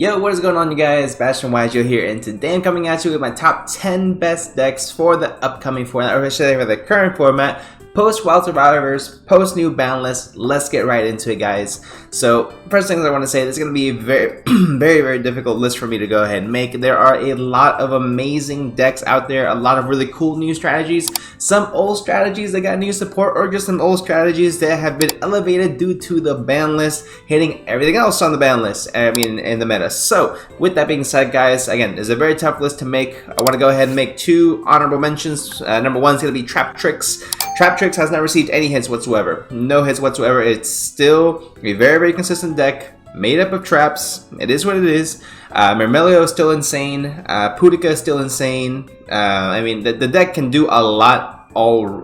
Yo, what is going on, you guys? Bastion YGO here, and today I'm coming at you with my top 10 best decks for the upcoming format, or I should say for the current format, post Wild Survivors, post new ban list. Let's get right into it, guys. So, first things I want to say, this is going to be a very, very difficult list for me to go ahead and make. There are a lot of amazing decks out there, a lot of really cool new strategies, some old strategies that got new support, or just some old strategies that have been elevated due to the ban list hitting everything else on the ban list, in the meta. So, with that being said, guys, again, it's a very tough list to make. I want to go ahead and make two honorable mentions. Number one is going to be TRAPTRIX. TRAPTRIX has not received any hits whatsoever. No hits whatsoever. It's still a very consistent deck made up of traps. It is what it is. MYRMELEO is still insane. Pudica is still insane. The deck can do a lot.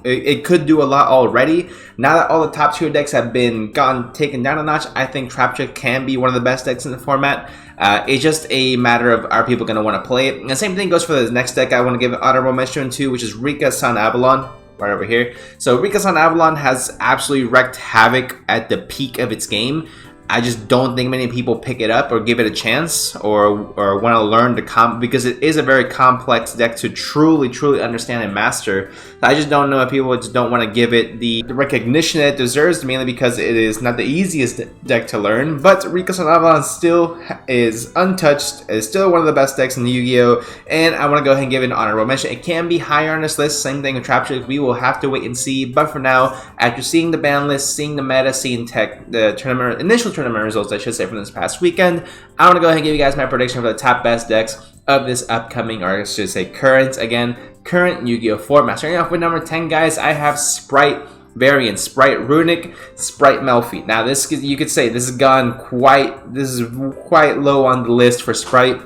It could do a lot already. Now that all the top tier decks have been taken down a notch, I think TRAPTRIX can be one of the best decks in the format. It's just a matter of, are people going to want to play it? And the same thing goes for the next deck I want to give an honorable mention to, which is Rika Sun Avalon. Right over here. So Rika Sun Avalon has absolutely wreaked havoc at the peak of its game. I just don't think many people pick it up or give it a chance or want to learn to because it is a very complex deck to truly understand and master. I just don't know if people just don't want to give it the recognition that it deserves, mainly because it is not the easiest deck to learn. But Rika Sun Avalon still is untouched. It's still one of the best decks in Yu-Gi-Oh! And I want to go ahead and give it an honorable mention. It can be higher on this list. Same thing with TRAPTRIX. We will have to wait and see. But for now, after seeing the ban list, seeing the meta, seeing the initial tournament results, I should say, from this past weekend, I want to go ahead and give you guys my prediction for the top best decks of this upcoming, or I should say current Yu-Gi-Oh! Format. Starting off with number 10, guys, I have Sprite variant, Sprite Runic, Sprite Melfi. Now this, you could say this is quite low on the list for Sprite.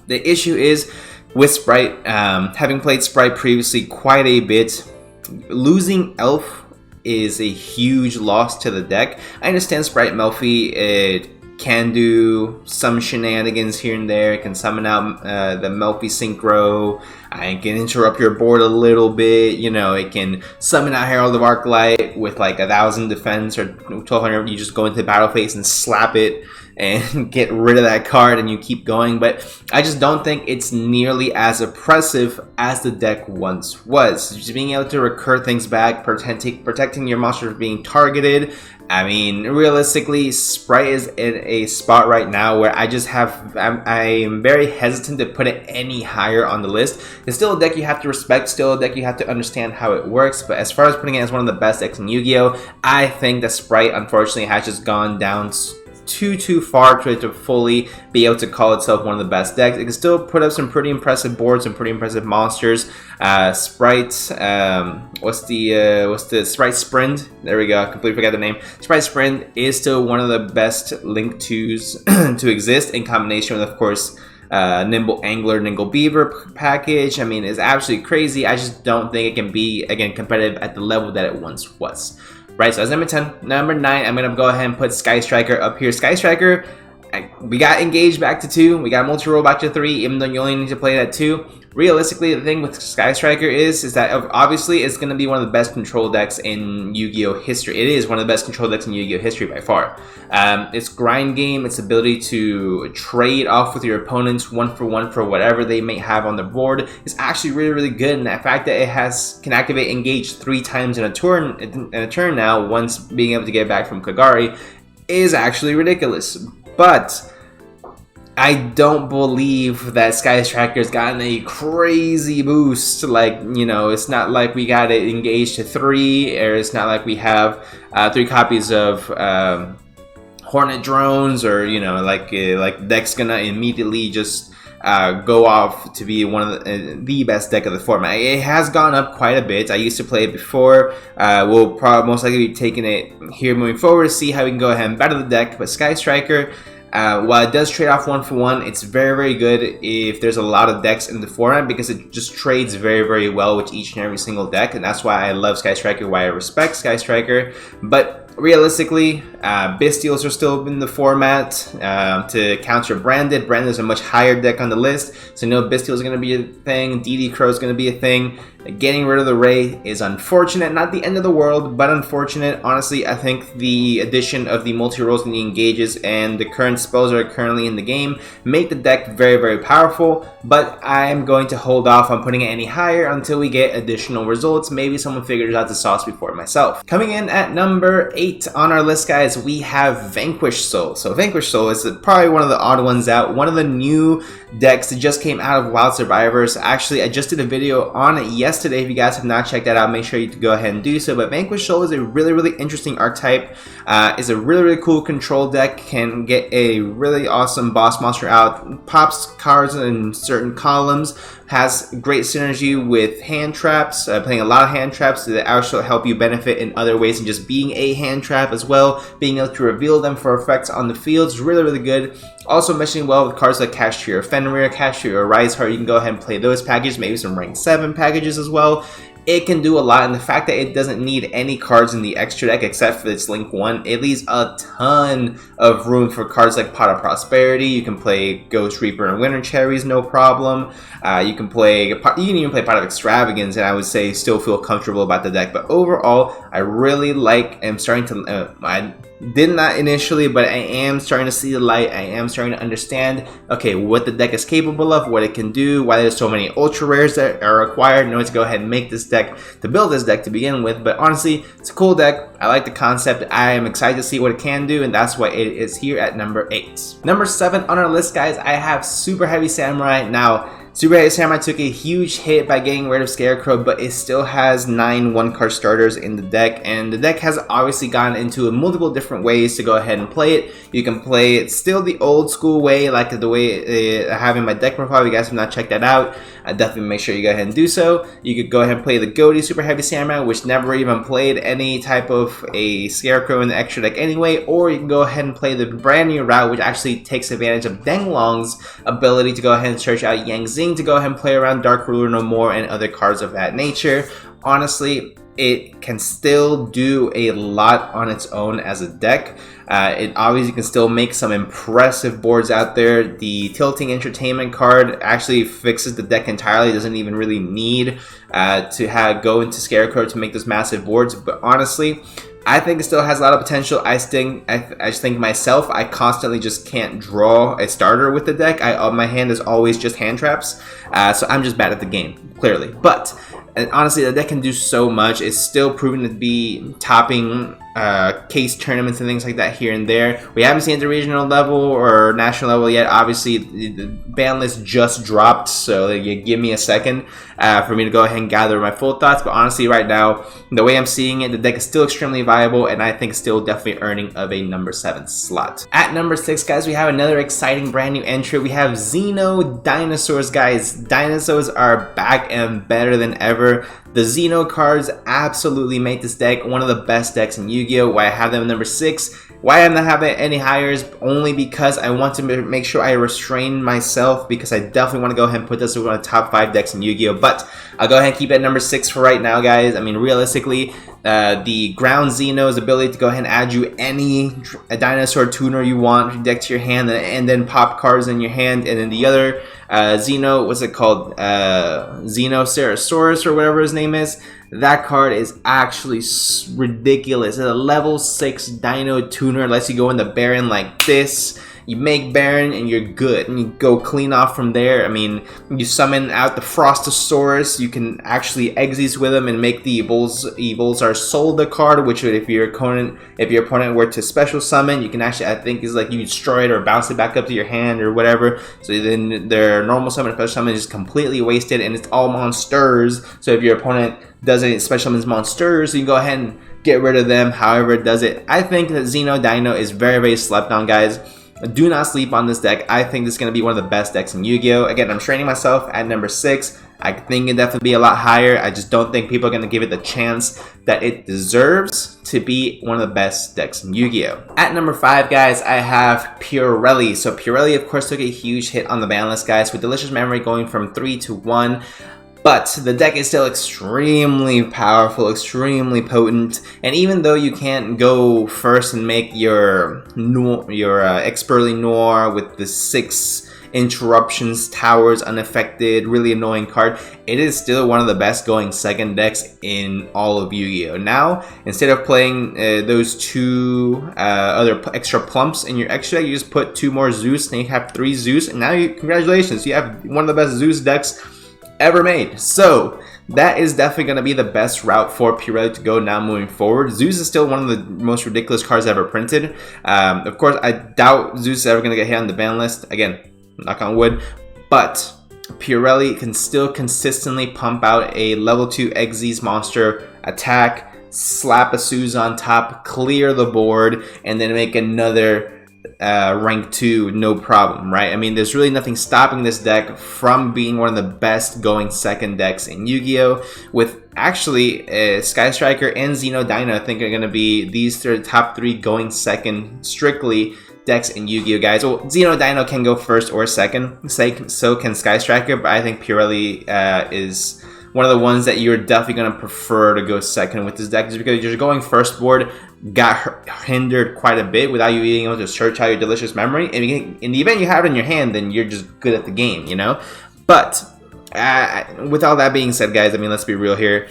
The issue is with Sprite, having played Sprite previously quite a bit, losing Elf is a huge loss to the deck. I understand Sprite Melfi, it can do some shenanigans here and there. It can summon out the Melfi Synchro. It can interrupt your board a little bit. You know, it can summon out Herald of Arclight with like 1,000 defense or 1,200. You just go into the battle phase and slap it and get rid of that card and you keep going. But I just don't think it's nearly as oppressive as the deck once was. Just being able to recur things back, protecting your monster from being targeted. I mean, realistically, Sprite is in a spot right now where I'm very hesitant to put it any higher on the list. It's still a deck you have to respect, still a deck you have to understand how it works, but as far as putting it as one of the best decks in Yu-Gi-Oh!, I think that Sprite, unfortunately, has just gone down too far to fully be able to call itself one of the best decks. It can still put up some pretty impressive boards and pretty impressive monsters. Sprite, what's the Sprite Sprint? There we go. I completely forgot the name. Sprite Sprint is still one of the best Link 2s to exist, in combination with, of course, Nimble Angler, Nimble Beaver package. I mean, it's absolutely crazy. I just don't think it can be, again, competitive at the level that it once was. Right, so that's number 10. Number 9, I'm going to go ahead and put Sky Striker up here. Sky Striker, we got engaged back to 2. We got multi-roll back to 3, even though you only need to play it at 2. Realistically, the thing with Sky Striker is that obviously it's going to be one of the best control decks in Yu-Gi-Oh! History. It is one of the best control decks in Yu-Gi-Oh! History by far. Its grind game, its ability to trade off with your opponents one for whatever they may have on the board is actually really good. And the fact that it can activate engage 3 times in a turn now, once being able to get back from Kagari, is actually ridiculous. But I don't believe that Sky Striker's gotten a crazy boost. Like, you know, it's not like we got it engaged to 3, or it's not like we have 3 copies of Hornet drones, or, you know, like deck's gonna immediately just go off to be one of the best deck of the format. It has gone up quite a bit. I used to play it before. We'll probably most likely be taking it here moving forward to see how we can go ahead and battle the deck. But Sky Striker, while it does trade off 1 for 1, it's very good if there's a lot of decks in the format, because it just trades very well with each and every single deck, and that's why I love Sky Striker, why I respect Sky Striker. But realistically, Bystials are still in the format to counter Branded. Branded is a much higher deck on the list, so no Bystial is going to be a thing. DD Crow is going to be a thing. Getting rid of the Ray is unfortunate, not the end of the world, but unfortunate. Honestly, I think the addition of the multi-rolls and the engages and the current spells that are currently in the game make the deck very, very powerful, but I'm going to hold off on putting it any higher until we get additional results. Maybe someone figures out the sauce before myself. Coming in at number 8 on our list, guys, we have Vanquish Soul. So Vanquish Soul is probably one of the odd ones out, one of the new decks that just came out of Wild Survivors. Actually, I just did a video on it yesterday. If you guys have not checked that out, make sure you go ahead and do so. But Vanquish Soul is a really, really interesting archetype. Is a really, really cool control deck. Can get a really awesome boss monster out. Pops cards in certain columns. Has great synergy with hand traps. Playing a lot of hand traps that actually help you benefit in other ways than just being a hand trap as well. Being able to reveal them for effects on the field is really, really good. Also meshing well with cards like KASHTIRA, FENRIR, KASHTIRA, RAZEN. You can go ahead and play those packages, maybe some rank 7 packages as well. It can do a lot, and the fact that it doesn't need any cards in the extra deck except for its Link 1, it leaves a ton of room for cards like Pot of Prosperity. You can play Ghost Reaper and Winter Cherries, no problem. You can even play Pot of Extravagance, and I would say still feel comfortable about the deck. But overall, I really like, I'm starting to, I did not initially, but I am starting to see the light. I am starting to understand, okay, what the deck is capable of, what it can do, why there's so many ultra rares that are required in order to go ahead and make this deck, to build this deck to begin with. But honestly, it's a cool deck. I like the concept. I am excited to see what it can do, and that's why it is here at number 8. Number 7 on our list, guys, I have Super Heavy Samurai. Now, Super Heavy Samurai took a huge hit by getting rid of Scarecrow, but it still has 9 1-card starters in the deck, and the deck has obviously gone into multiple different ways to go ahead and play it. You can play it still the old school way, like the way I have in my deck profile. If you guys have not checked that out, definitely make sure you go ahead and do so. You could go ahead and play the Goaty Super Heavy Samurai, which never even played any type of a Scarecrow in the extra deck anyway, or you can go ahead and play the brand new route, which actually takes advantage of Denglong's ability to go ahead and search out Yang Zing to go ahead and play around Dark Ruler No More and other cards of that nature. Honestly, it can still do a lot on its own as a deck. It obviously can still make some impressive boards out there. The Tilting Entertainment card actually fixes the deck entirely. It doesn't even really need to go into Scarecrow to make those massive boards. But honestly, I think it still has a lot of potential. I just think myself, I constantly just can't draw a starter with the deck. My hand is always just hand traps, so I'm just bad at the game, clearly. But honestly, the deck can do so much. It's still proven to be topping case tournaments and things like that here and there. We haven't seen it at the regional level or national level yet. Obviously, the ban list just dropped, so you give me a second for me to go ahead and gather my full thoughts. But honestly, right now, the way I'm seeing it, the deck is still extremely viable, and I think still definitely earning of a number 7 slot. At number 6, guys, we have another exciting brand new entry. We have XENO Dinosaurs, guys. Dinosaurs are back and better than ever. The XENO cards absolutely make this deck one of the best decks in Yu-Gi-Oh! Why I have them at number 6. Why I'm not having any higher is only because I want to make sure I restrain myself, because I definitely want to go ahead and put this as one of the top 5 decks in Yu-Gi-Oh! But I'll go ahead and keep it at number 6 for right now, guys. I mean, realistically, the Ground Xeno's ability to go ahead and add you any dinosaur tuner you want, deck to your hand, and then pop cards in your hand, and then the other Xeno, what's it called? Xenoceratosaurus or whatever his name is. That card is actually ridiculous. It's a level 6 Dino Tuner. Lets you go into Baron like this. You make Baron and you're good. And you go clean off from there. I mean, you summon out the Frostosaurus. You can actually Xyz with them and make the Evils are sold the card, which would, if your opponent were to special summon, you can actually, I think, is like you destroy it or bounce it back up to your hand or whatever. So then their normal summon and special summon is just completely wasted, and it's all monsters. So if your opponent does any special summons monsters, you can go ahead and get rid of them however it does it. I think that XENO Dino is very, very slept on, guys. Do not sleep on this deck. I think this is going to be one of the best decks in Yu-Gi-Oh! Again, I'm training myself at number 6. I think it definitely be a lot higher. I just don't think people are going to give it the chance that it deserves to be one of the best decks in Yu-Gi-Oh! At number 5, guys, I have Purelli. So Purelli, of course, took a huge hit on the ban list, guys, with Delicious Memory going from 3 to 1. But the deck is still extremely powerful, extremely potent, and even though you can't go first and make your Expertly Noir with the 6 interruptions, towers unaffected, really annoying card, it is still one of the best going second decks in all of Yu-Gi-Oh! Now, instead of playing those 2 other extra plumps in your extra deck, you just put 2 more Zeus, and you have 3 Zeus, and now congratulations, you have one of the best Zeus decks ever made. So that is definitely going to be the best route for Pirelli to go now moving forward. Zeus is still one of the most ridiculous cards ever printed. Of course, I doubt Zeus is ever going to get hit on the ban list. Again, knock on wood. But Pirelli can still consistently pump out a level 2 Xyz monster, attack, slap a Zeus on top, clear the board, and then make another rank 2 no problem, right? I mean, there's really nothing stopping this deck from being one of the best going second decks in Yu-Gi-Oh! With actually Sky Striker and XENO Dino, I think are going to be these top 3 going second strictly decks in Yu-Gi-Oh! Guys. Well, XENO Dino can go first or second, so can Sky Striker, but I think Pirelli is one of the ones that you're definitely going to prefer to go second with this deck, just because you're going first board got hindered quite a bit without you being able to search out your delicious memory, and in the event you have it in your hand, then you're just good at the game, you know. But with all that being said, guys, I mean, let's be real here.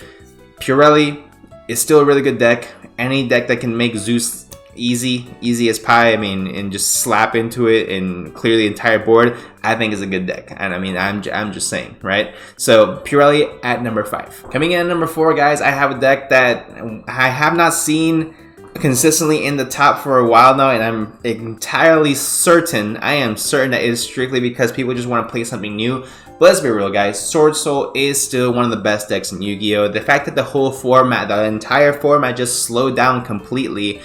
Pirelli is still a really good deck. Any deck that can make Zeus easy as pie, I mean, and just slap into it and clear the entire board, I think is a good deck. And I mean, I'm just saying, right? So Pirelli at number 5. Coming in at number 4, guys, I have a deck that I have not seen consistently in the top for a while now, and I'm entirely certain, I am certain that it is strictly because people just want to play something new. But let's be real, guys, Sword Soul is still one of the best decks in Yu-Gi-Oh! The fact that the whole format, the entire format just slowed down completely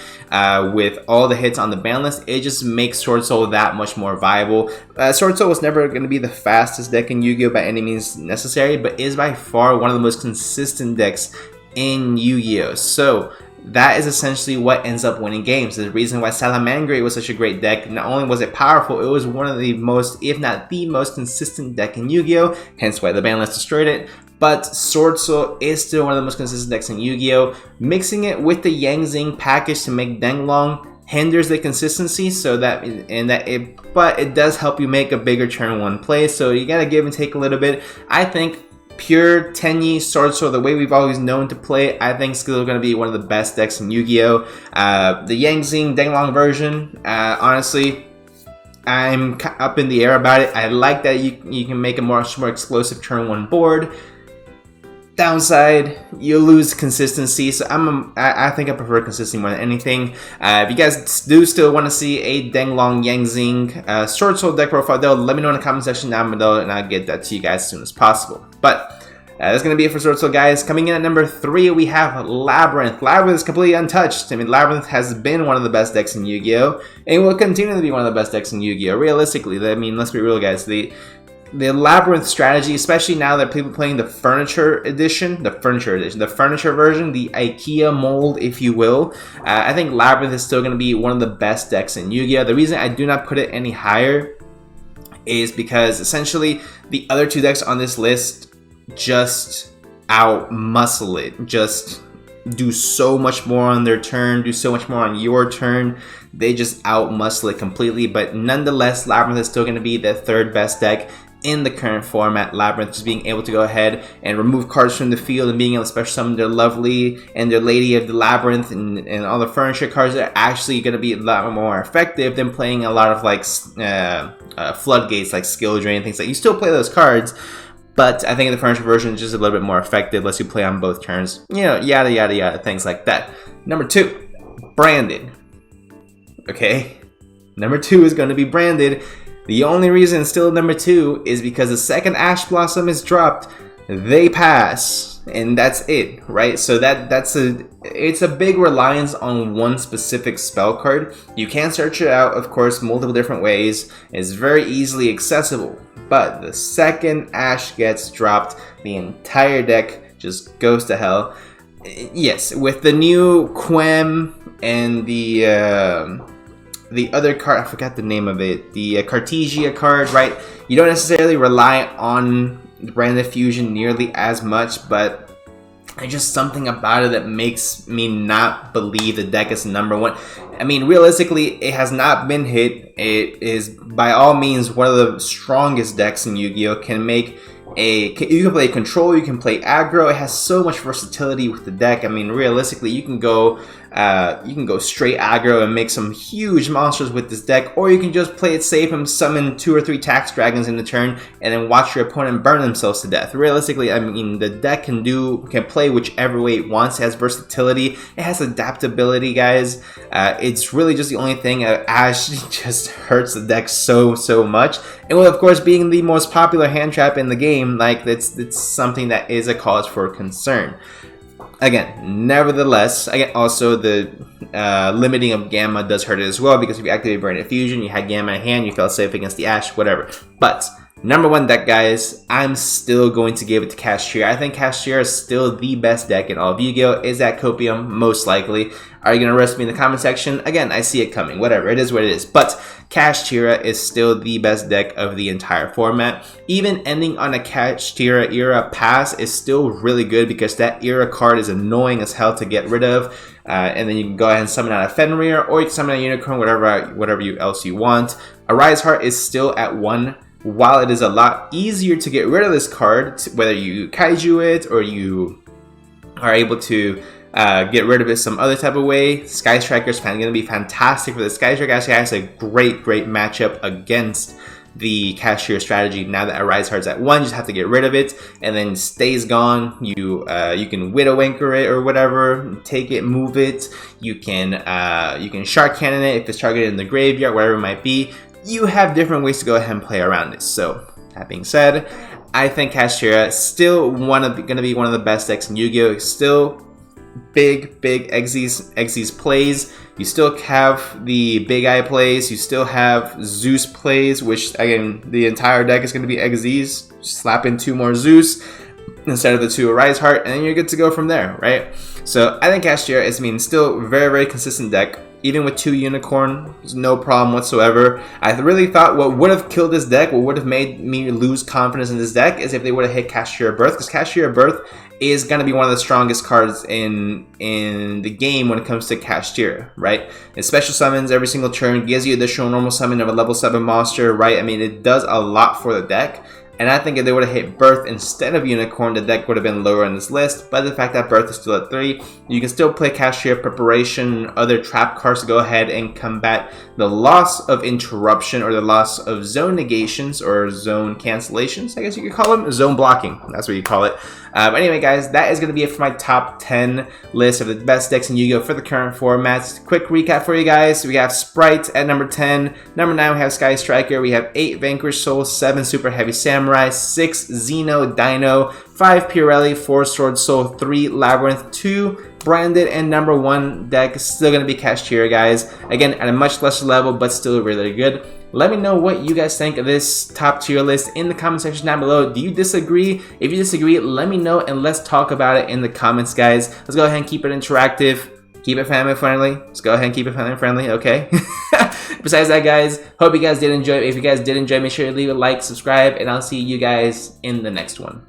with all the hits on the ban list, it just makes Sword Soul that much more viable. Sword Soul was never going to be the fastest deck in Yu-Gi-Oh! By any means necessary, but is by far one of the most consistent decks in Yu-Gi-Oh! So that is essentially what ends up winning games. The reason why Salamangreat was such a great deck, not only was it powerful, it was one of the most, if not the most consistent deck in Yu-Gi-Oh! Hence why the ban list destroyed it. But Sword Soul is still one of the most consistent decks in Yu-Gi-Oh! Mixing it with the Yang Zing package to make Denglong hinders the consistency, so that but it does help you make a bigger turn 1 play, so you gotta give and take a little bit. I think pure Tenyi Sword Soul, the way we've always known to play, I think is still going to be one of the best decks in Yu-Gi-Oh! The Yang Zing Denglong version, honestly, I'm up in the air about it. I like that you can make a much more explosive turn 1 board. Downside, you lose consistency, so I think I prefer consistency more than anything. If you guys do still want to see a Denglong Yang Zing Sword Soul deck profile, though, let me know in the comment section down below, and I'll get that to you guys as soon as possible. But that's going to be it for Sword Soul, guys. Coming in at number 3, we have Labyrinth. Labyrinth is completely untouched. I mean, Labyrinth has been one of the best decks in Yu-Gi-Oh! And will continue to be one of the best decks in Yu-Gi-Oh! Realistically, I mean, let's be real, guys. The Labyrinth strategy, especially now that people are playing the furniture version, the IKEA mold, if you will, I think Labyrinth is still going to be one of the best decks in Yu-Gi-Oh! The reason I do not put it any higher is because essentially the other 2 decks on this list just out-muscle it, just do so much more on their turn, do so much more on your turn. They just out-muscle it completely, but nonetheless, Labyrinth is still going to be the 3rd best deck in the current format. Labyrinth just being able to go ahead and remove cards from the field and being able to special summon their Lovely and their Lady of the Labyrinth and all the furniture cards are actually going to be a lot more effective than playing a lot of like floodgates, like Skill Drain, things like you still play those cards, but I think the furniture version is just a little bit more effective, lets you play on both turns, you know, yada yada yada, things like that. Number 2, Branded. Okay, number 2 is going to be Branded. The only reason it's still number 2 is because the second Ash Blossom is dropped, they pass, and that's it, right? So it's a big reliance on one specific spell card. You can search it out, of course, multiple different ways. It's very easily accessible, but the second Ash gets dropped, the entire deck just goes to hell. Yes, with the new Quem and the other card, I forgot the name of it, the Cartesia card, right? You don't necessarily rely on Branded Fusion nearly as much, but there's just something about it that makes me not believe the deck is #1. I mean, realistically, it has not been hit. It is by all means one of the strongest decks in Yu-Gi-Oh! You can play control, you can play aggro. It has so much versatility with the deck. I mean, realistically, you can go straight aggro and make some huge monsters with this deck, or you can just play it safe and summon 2 or 3 tax dragons in the turn and then watch your opponent burn themselves to death. Realistically, I mean, the deck can play whichever way it wants. It has versatility, it has adaptability, guys. It's really just the only thing. Ash just hurts the deck so much, and well, of course, being the most popular hand trap in the game, like it's something that is a cause for concern. Again, nevertheless, again, also the limiting of Gamma does hurt it as well, because if you activate Branded Fusion, you had Gamma in hand, you felt safe against the Ash, whatever. But #1 deck, guys, I'm still going to give it to KASHTIRA. I think KASHTIRA is still the best deck in all of Yu-Gi-Oh! Is that Copium? Most likely. Are you going to roast me in the comment section? Again, I see it coming. Whatever, it is what it is. But KASHTIRA is still the best deck of the entire format. Even ending on a KASHTIRA era pass is still really good, because that era card is annoying as hell to get rid of. And then you can go ahead and summon out a FENRIR, or you can summon a Unicorn, whatever else you want. A Rise Heart is still at 1. While it is a lot easier to get rid of this card, whether you kaiju it or you are able to get rid of it some other type of way, Sky Striker is going to be fantastic for the Sky Striker. Actually has a great matchup against the KASHTIRA strategy. Now that a Rise Heart's at 1, you just have to get rid of it, and then stays gone. You can Widow Anchor it or whatever, take it, move it. You can Shark Cannon it if it's targeted in the graveyard, whatever it might be. You have different ways to go ahead and play around it. So that being said, I think KASHTIRA is still going to be one of the best decks in Yu-Gi-Oh! Still big Xyz plays. You still have the Big Eye plays. You still have Zeus plays, which again, the entire deck is going to be Xyz. Slap in 2 more Zeus instead of the 2 Rise Heart, and then you're good to go from there, right? So I think KASHTIRA is still very consistent deck. Even with 2 Unicorn, there's no problem whatsoever. I really thought what would have killed this deck, what would have made me lose confidence in this deck, is if they would have hit KASHTIRA Birth, because KASHTIRA Birth is going to be one of the strongest cards in the game when it comes to KASHTIRA, right? It special summons every single turn, gives you additional normal summon of a level 7 monster, right? I mean, it does a lot for the deck. And I think if they would have hit Birth instead of Unicorn, the deck would have been lower on this list. But the fact that Birth is still at 3, you can still play KASHTIRA Preparation, other trap cards to go ahead and combat the loss of interruption, or the loss of zone negations, or zone cancellations, I guess you could call them. Zone blocking, that's what you call it. But anyway, guys, that is going to be it for my top 10 list of the best decks in Yu-Gi-Oh! For the current formats. Quick recap for you guys. We have Sprite at number 10. Number 9, we have Sky Striker. We have 8 Vanquish Soul, 7 Super Heavy Samurai, 6 XENO Dino, 5 Pirelli, 4 Sword Soul, 3 Labyrinth, 2 Branded, and number 1 deck is still going to be KASHTIRA, guys. Again, at a much lesser level, but still really good. Let me know what you guys think of this top tier list in the comment section down below. Do you disagree? If you disagree, let me know and let's talk about it in the comments, guys. Let's go ahead and keep it interactive. Keep it family friendly. Let's go ahead and keep it family friendly, okay? Besides that, guys, hope you guys did enjoy. If you guys did enjoy, make sure to leave a like, subscribe, and I'll see you guys in the next one.